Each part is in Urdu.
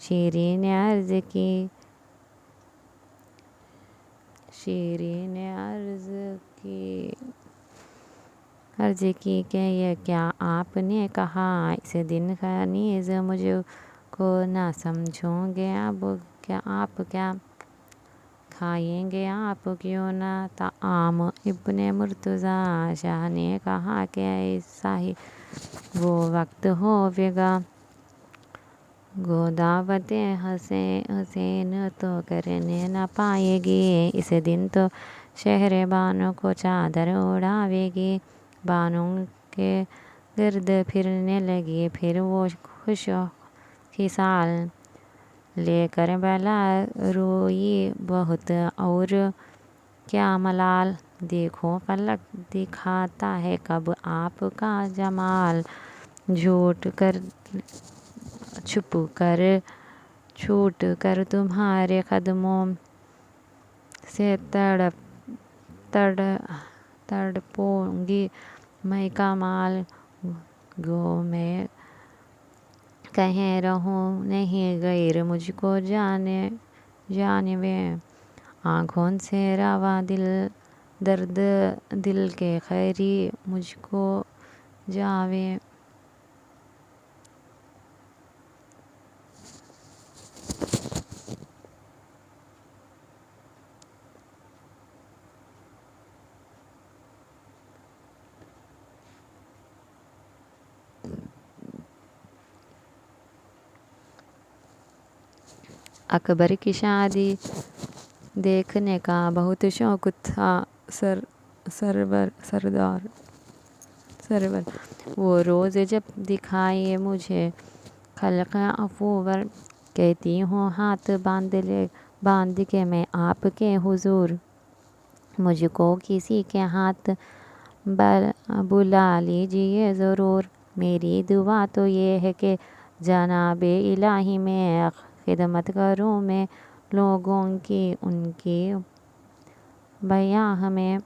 شیری نے عرض کی کہ یہ کیا آپ نے کہا، اس دن کا نیز مجھ کو نہ سمجھو گے، اب کیا آپ کیا کھائیں گے، آپ کیوں نہ طعام۔ ابن مرتضیٰ شاہ نے کہا کہ ایسا ہی وہ وقت ہوئے گا، گو دعوت حسین تو کرنے نہ پائے گی، اس دن تو شہر بانو کو چادر اڑاوے گی۔ بانو کے گرد پھرنے لگی، پھر وہ خوش خصال لے کر بلا روئی بہت، اور کیا ملال، دیکھو فلک دکھاتا ہے کب آپ کا جمال، چھوٹ کر تمہارے قدموں سے تڑپوں گی میں کمال، گو میں کہیں رہوں نہیں غیر مجھ کو جانبے، آنکھوں سے رواں درد دل کے خیری مجھ کو جاوے۔ اکبر کی شادی دیکھنے کا بہت شوق تھا سرور، وہ روز جب دکھائے مجھے خلق افور، کہتی ہوں ہاتھ باندھ کے میں آپ کے حضور، مجھ کو کسی کے ہاتھ بلا لیجیے ضرور، میری دعا تو یہ ہے کہ جناب الہی میں خدمت کروں میں لوگوں کی، ان کی بیاہ میں۔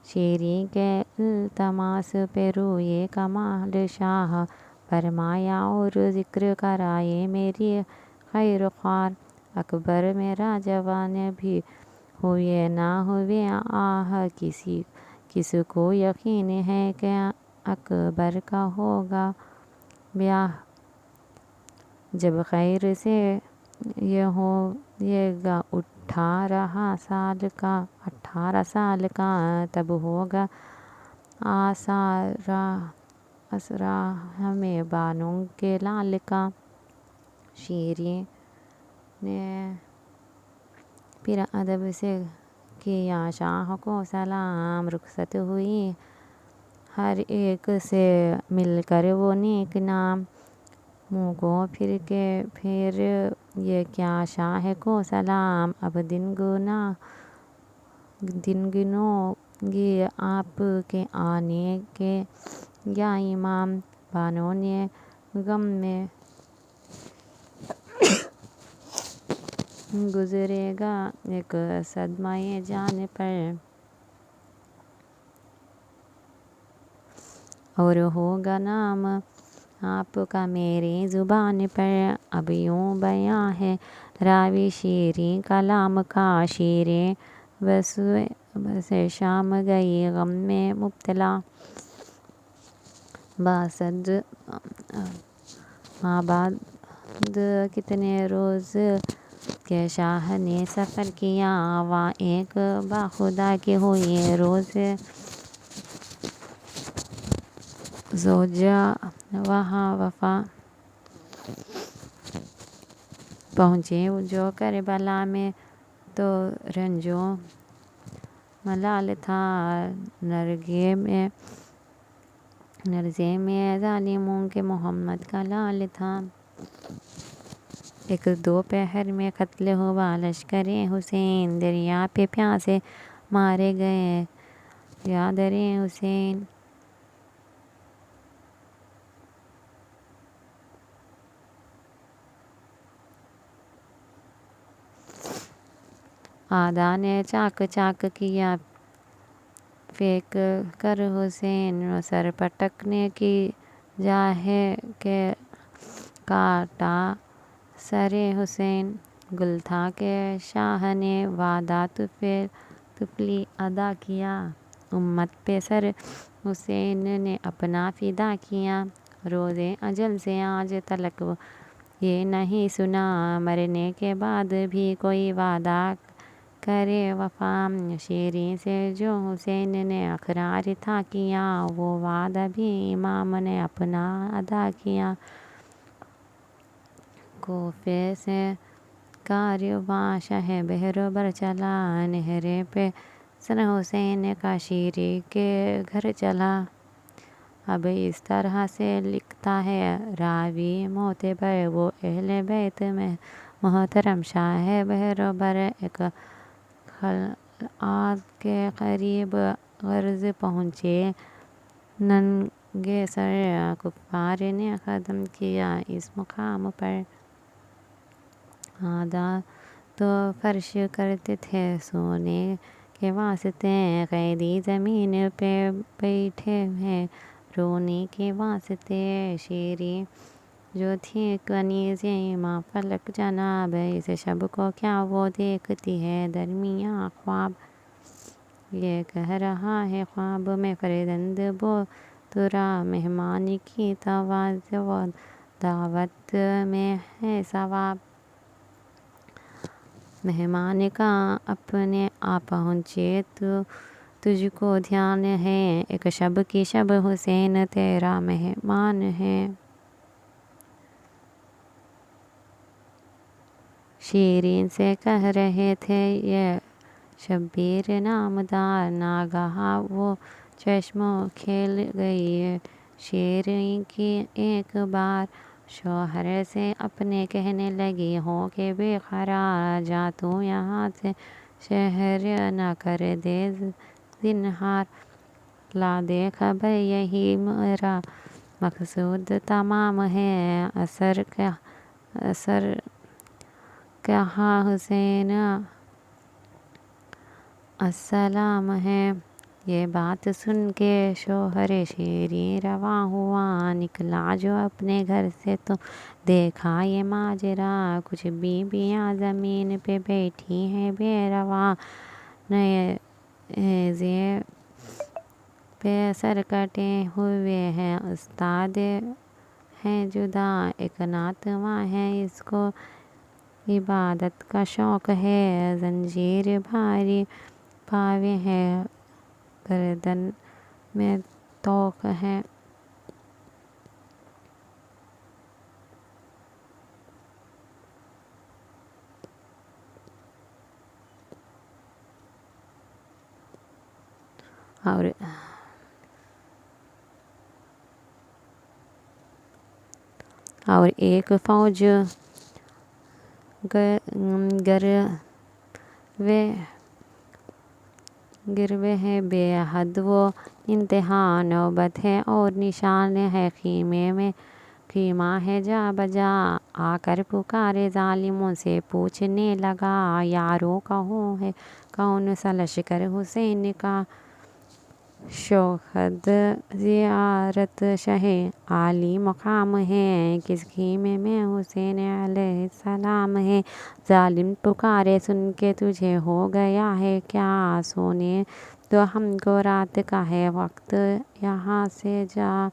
شیری کے التماس پہ روئے کمال شاہ، فرمایا اور ذکر کرائے میری خیر خوار، اکبر میرا جوان بھی ہوئے نہ ہوئے آہ، کس کو یقین ہے کہ اکبر کا ہوگا بیاہ، جب خیر سے یہ ہوئے گا 18 سال کا، تب ہوگا آسرا ہمیں بانو کے لال کا۔ شیری نے پھر ادب سے کیا شاہ کو سلام، رخصت ہوئی ہر ایک سے مل کر وہ نیک نام، منہ کو پھر یہ کیا شاہ کو سلام، اب دن گنوں گی آپ کے آنے کے یا امام، بانو نے غم میں گزرے گا ایک صدمہ جان پر، اور ہوگا نام آپ کا میری زبان پر، اب یوں بیاں ہے راوی شیریں کلام کا، شیریں بس شام گئی غم میں مبتلا، بعد کتنے روز کے شاہ نے سفر کیا، وہاں ایک باخدا کی ہوئی روز زوجہ، وہاں وفا پہنچے جو کربلا میں، تو رنجو ملال تھا نرزے میں ظالموں کے، محمد کا لال تھا۔ ایک دوپہر میں قتل ہوا لشکر حسین، دریا پہ پیاسے مارے گئے یا در حسین، آدھا نے چاک کیا پھینک کر حسین، سر پٹکنے کی جا ہے کہ کاٹا سر حسین گل تھا کہ شاہ نے وعدہ طفلی ادا کیا، امت پہ سر حسین نے اپنا فدا کیا، روز اجل سے آج تلک یہ نہیں سنا، مرنے کے بعد بھی کوئی وعدہ کرے وفا، شیریں سے جو حسین نے اقرار تھا کیا، وہ وعدہ بھی امام نے اپنا ادا کیا۔ کوفے سے کارواں شہ بہر بر چلا، نہرے پہ سر حسین کا شیری کے گھر چلا، اب اس طرح سے لکھتا ہے راوی معتبر، وہ اہل بیت میں محترم شاہ بہر بر ایک خلعت کے قریب غرض پہنچے، ننگے سر کفار نے قدم کیا اس مقام پر، آدھا تو فرش کرتے تھے سونے کے واسطے، قیدی زمین پہ بیٹھے ہیں رونے کے واسطے، شیریں جو تھی کنیز ماں فلک جناب، اس شب کو کیا وہ دیکھتی ہے درمیاں خواب، یہ کہہ رہا ہے خواب میں فرزند بو ترا، مہمان کی تواضع دعوت میں ہے ثواب، مہمان کا اپنے آ پہنچے تجھ کو دھیان ہے، ایک شب کی شب حسین تیرا مہمان ہے، شیریں سے کہہ رہے تھے یہ شبیر نامدار، ناگہاں وہ چشموں کھل گئی، شیریں کی ایک بار شوہر سے اپنے کہنے لگی ہو کہ بے قرار، جا تو یہاں سے شہر نہ کر دے زنہار، لا دے خبر یہی میرا مقصود تمام ہے، اثر کہا حسین السلام ہے، یہ بات سن کے شوہر شیریں رواں ہوا، نکلا جو اپنے گھر سے تو دیکھا یہ ماجرا، کچھ بیویاں زمین پہ بیٹھی ہیں بے رواں، نیزے پہ سر کٹے ہوئے ہیں، استاد ہیں جدا، ایک ناتواں ہے اس کو عبادت کا شوق ہے، زنجیر بھاری پاوے ہے گردن میں طوق ہے، اور ایک فوج گروے ہے بے حد وہ انتہا، نوبت ہے اور نشان ہے خیمے میں، خیمہ ہے جا بجا، آ کر پکارے ظالموں سے پوچھنے لگا، یارو کہو ہے کون سا لشکر حسین کا، شوخد زیارت شہ عالی مقام ہے، کس خیمے میں حسین علیہ السلام ہے، ظالم پکارے سن کے تجھے ہو گیا ہے کیا، سونے تو ہم کو رات کا ہے وقت، یہاں سے جا،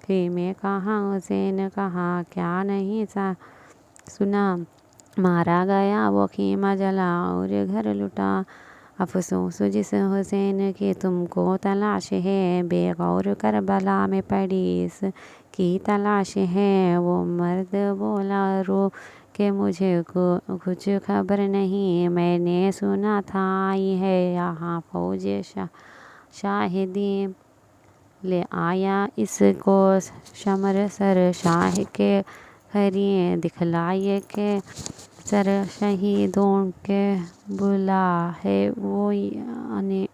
خیمے کہاں حسین کہاں کیا نہیں سنا، مارا گیا وہ خیمہ جلا اور گھر لٹا، افسوس جس حسین کی تم کو تلاش ہے، بے غور کربلا میں پڑی اس کی تلاش ہے، وہ مرد بولا رو کہ مجھے کچھ خبر نہیں، میں نے سنا تھا آئی ہے یہاں فوج شاہدی، لے آیا اس کو شمر سر شاہ کے قریب، دکھلائے کہ سر شہیدوں کے بلا ہے وہ، یعنی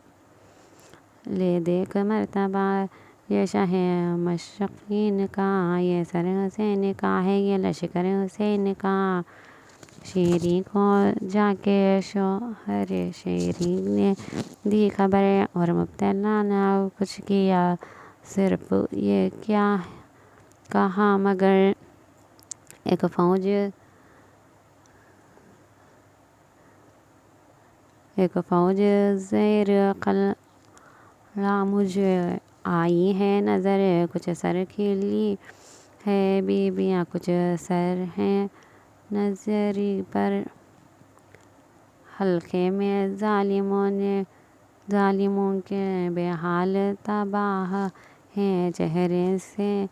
لے دیکھ مرتبہ یہ شہ مشرقین کا، یہ سر حسین کا ہے یہ لشکر حسین کا، شیریں کو جا کے شوہر شیریں نے دی خبر، اور مبتلا نہ کچھ کیا، صرف یہ کیا کہا مگر ایک فوج ایک فوج زیر قلعہ مجھے آئی ہے نظر، کچھ سر کھلی ہے بیویاں، کچھ سر ہیں نظری پر، حلقے میں ظالموں کے بے حال تباہ ہیں چہرے سے،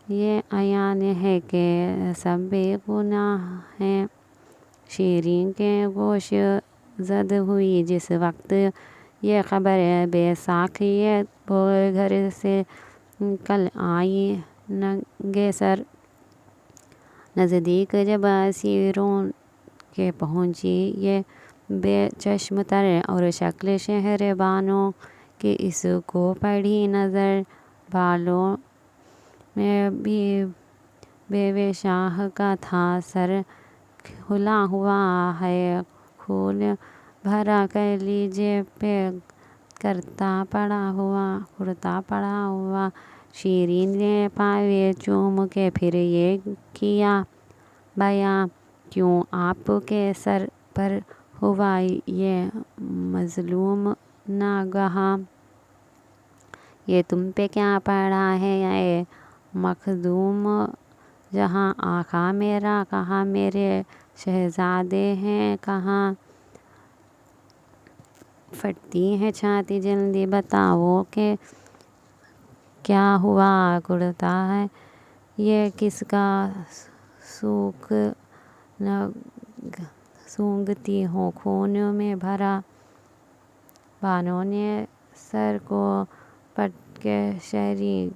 یہ عیان ہے کہ سب بے گناہ ہیں۔ شیریں کے گوش زد ہوئی جس وقت یہ خبر، بے ساکھ وہ گھر سے نکل آئی ننگے سر، نزدیک جب اسیروں کے پہنچی یہ بے چشم تر اور شکل شہر بانوں کی، اس کو پڑی نظر بالوں میں بھی بیوے شاہ کا تھا سر کھلا ہوا ہے، خون بھرا کلیجے پہ کرتا پڑا ہوا۔ شیریں نے پاوے چوم کے پھر یہ کیا بیاں، کیوں آپ کے سر پر ہوا یہ مظلوم ناگہاں، یہ تم پہ کیا پڑا ہے اے مخدوم جہاں، آقا میرا کہاں، میرے شہزادے ہیں کہاں؟ پھٹتی ہے چھاتی جلدی بتاؤ کہ کیا ہوا، گڑتا ہے یہ کس کا سونگتی ہو خون میں بھرا؟ بانوں نے سر کو پٹ کے شیریں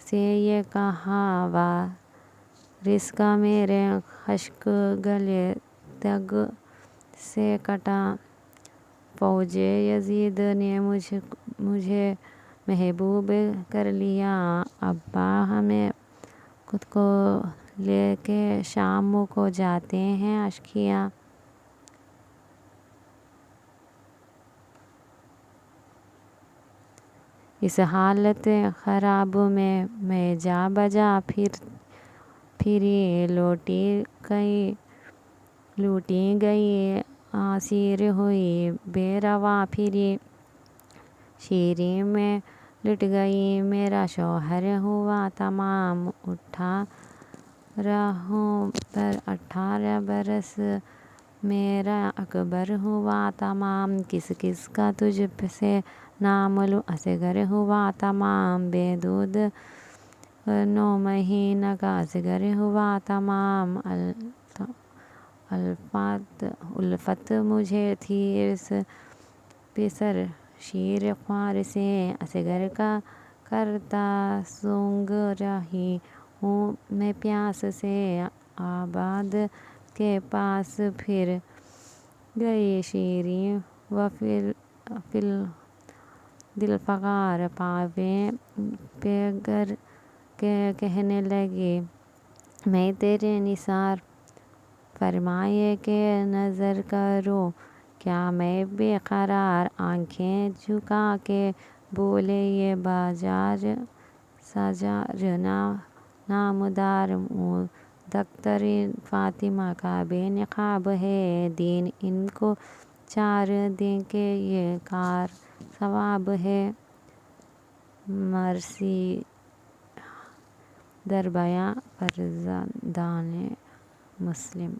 سے یہ کہا، وارث کا میرے خشک گلے تگ سے کٹا، فوج یزید نے مجھے محبوب کر لیا، ابا ہمیں خود کو لے کے شام کو جاتے ہیں اشقیا۔ اس حالت خراب میں جا بجا پھری، لوٹی گئی اسیر ہوئی بے روا پھری، شیریں میں لٹ گئی میرا شوہر ہوا تمام، 18 برس میرا اکبر ہوا تمام، کس کا تجھ سے نامعلوم اصغر ہوا تمام، بے دودھ 9 مہینہ کا اصغر ہوا تمام، الفت مجھے تھی اس پسر شیر خوار سے، اصغر کا کرتا سونگ رہی ہوں میں پیاس سے، آباد کے پاس پھر گئی شیریں و فی دل فغار پاویں پہ گر کے کہنے لگی، میں تیرے نثار، فرمائے کہ نظر کرو کیا میں بے قرار، آنکھیں جھکا کے بولے یہ باجار ساجار نامدار، مدکتر فاطمہ کا بے نقاب ہے دین، ان کو 4 دیں کہ یہ کار ثواب ہے، مرثی در بیاں فرزندان مسلم۔